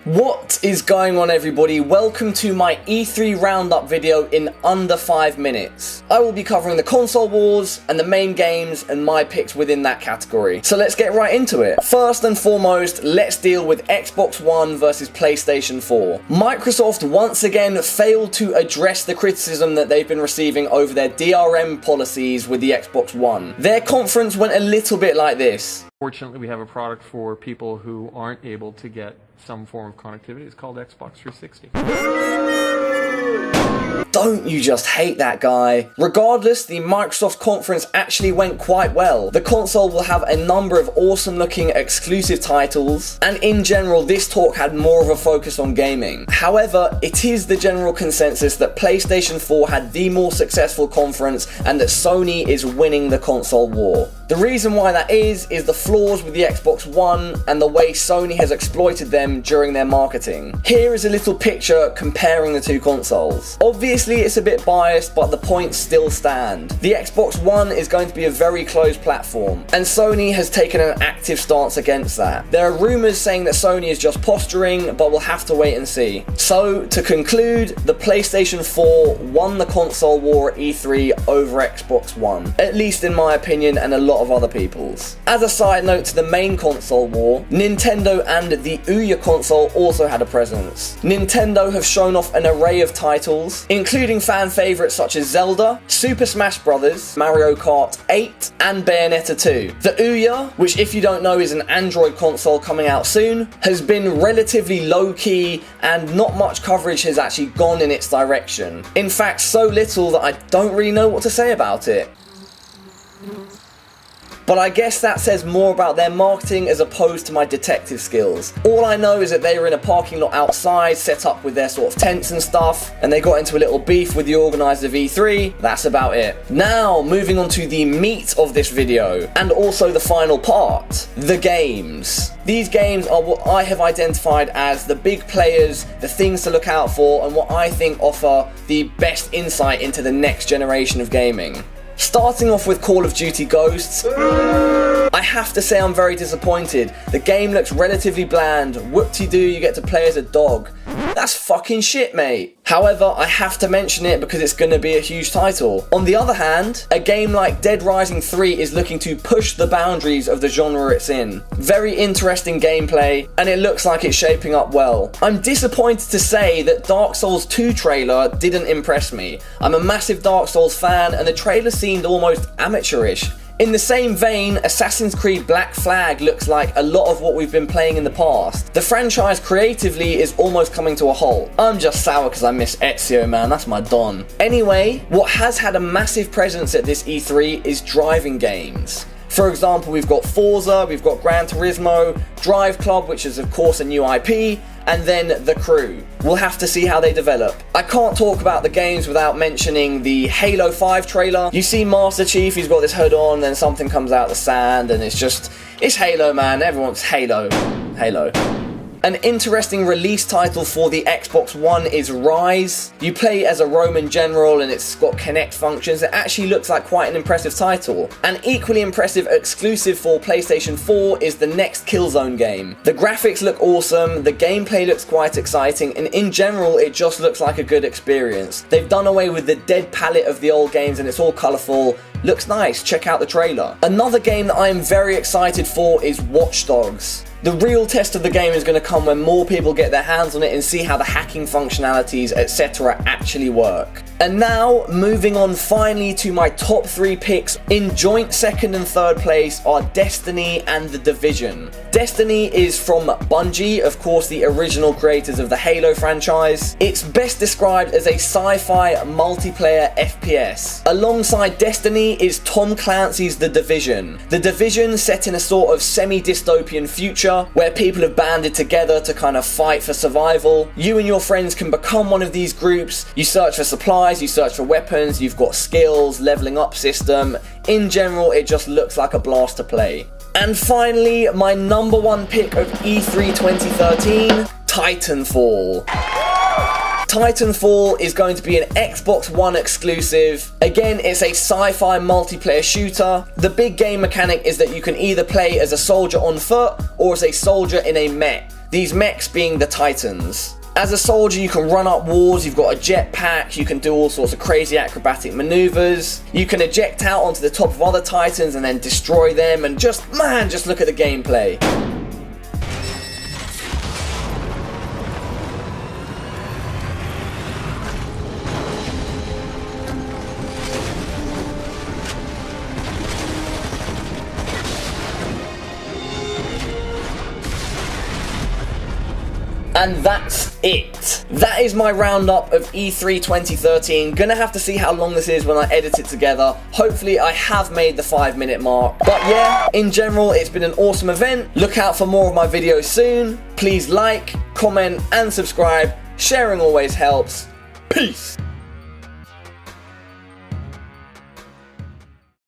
What is going on, everybody? Welcome to my E3 Roundup video in under 5 minutes. I will be covering the console wars and the main games and my picks within that category. So let's get right into it. First and foremost, let's deal with Xbox One versus PlayStation 4. Microsoft once again failed to address the criticism that they've been receiving over their DRM policies with the Xbox One. Their conference went a little bit like this. Fortunately, we have a product for people who aren't able to get some form of connectivity. It's called Xbox 360. Don't you just hate that guy? Regardless, the Microsoft conference actually went quite well. The console will have a number of awesome looking exclusive titles, and in general this talk had more of a focus on gaming. However, it is the general consensus that PlayStation 4 had the more successful conference and that Sony is winning the console war. The reason why that is the flaws with the Xbox One and the way Sony has exploited them during their marketing. Here is a little picture comparing the two consoles. Obviously it's a bit biased, but the points still stand. The Xbox One is going to be a very closed platform, and Sony has taken an active stance against that. There are rumours saying that Sony is just posturing, but we'll have to wait and see. So, to conclude, the PlayStation 4 won the console war at E3 over Xbox One, at least in my opinion and a lot of other people's. As a side note to the main console war, Nintendo and the Ouya console also had a presence. Nintendo have shown off an array of titles, including fan favourites such as Zelda, Super Smash Bros, Mario Kart 8, and Bayonetta 2. The Ouya, which if you don't know is an Android console coming out soon, has been relatively low-key and not much coverage has actually gone in its direction. In fact, so little that I don't really know what to say about it. But I guess that says more about their marketing as opposed to my detective skills. All I know is that they were in a parking lot outside, set up with their sort of tents and stuff, and they got into a little beef with the organizer of E3. That's about it. Now, moving on to the meat of this video, and also the final part, the games. These games are what I have identified as the big players, the things to look out for, and what I think offer the best insight into the next generation of gaming. Starting off with Call of Duty Ghosts, I have to say I'm very disappointed. The game looks relatively bland. Whoop-de-doo, you get to play as a dog. That's fucking shit, mate. However, I have to mention it because it's going to be a huge title. On the other hand, a game like Dead Rising 3 is looking to push the boundaries of the genre it's in. Very interesting gameplay, and it looks like it's shaping up well. I'm disappointed to say that Dark Souls 2 trailer didn't impress me. I'm a massive Dark Souls fan, and the trailer seemed almost amateurish. In the same vein, Assassin's Creed Black Flag looks like a lot of what we've been playing in the past. The franchise creatively is almost coming to a halt. I'm just sour because I miss Ezio, man, that's my don. Anyway, what has had a massive presence at this E3 is driving games. For example, we've got Forza, we've got Gran Turismo, Drive Club, which is of course a new IP, and then The Crew. We'll have to see how they develop. I can't talk about the games without mentioning the Halo 5 trailer. You see Master Chief, he's got this hood on, then something comes out of the sand, and it's Halo, man. Everyone's Halo. Halo. An interesting release title for the Xbox One is Rise. You play as a Roman general and it's got Kinect functions. It actually looks like quite an impressive title. An equally impressive exclusive for PlayStation 4 is the next Killzone game. The graphics look awesome, the gameplay looks quite exciting, and in general it just looks like a good experience. They've done away with the dead palette of the old games and it's all colourful. Looks nice, check out the trailer. Another game that I am very excited for is Watch Dogs. The real test of the game is going to come when more people get their hands on it and see how the hacking functionalities, etc. actually work. And now, moving on finally to my top 3 picks. In joint second and third place are Destiny and The Division. Destiny is from Bungie, of course the original creators of the Halo franchise. It's best described as a sci-fi multiplayer FPS. Alongside Destiny is Tom Clancy's The Division. The Division set in a sort of semi-dystopian future where people have banded together to kind of fight for survival. You and your friends can become one of these groups. You search for supplies, you search for weapons, you've got skills, leveling up system. In general, it just looks like a blast to play. And finally, my number 1 pick of E3 2013, Titanfall. Titanfall is going to be an Xbox One exclusive. Again, it's a sci-fi multiplayer shooter. The big game mechanic is that you can either play as a soldier on foot or as a soldier in a mech. these mechs being the Titans. As a soldier, you can run up walls, you've got a jetpack, you can do all sorts of crazy acrobatic maneuvers, you can eject out onto the top of other Titans and then destroy them, and just look at the gameplay. And that's it. That is my roundup of E3 2013. Gonna have to see how long this is when I edit it together. Hopefully I have made the 5-minute mark. But yeah, in general, it's been an awesome event. Look out for more of my videos soon. Please like, comment, and subscribe. Sharing always helps. Peace.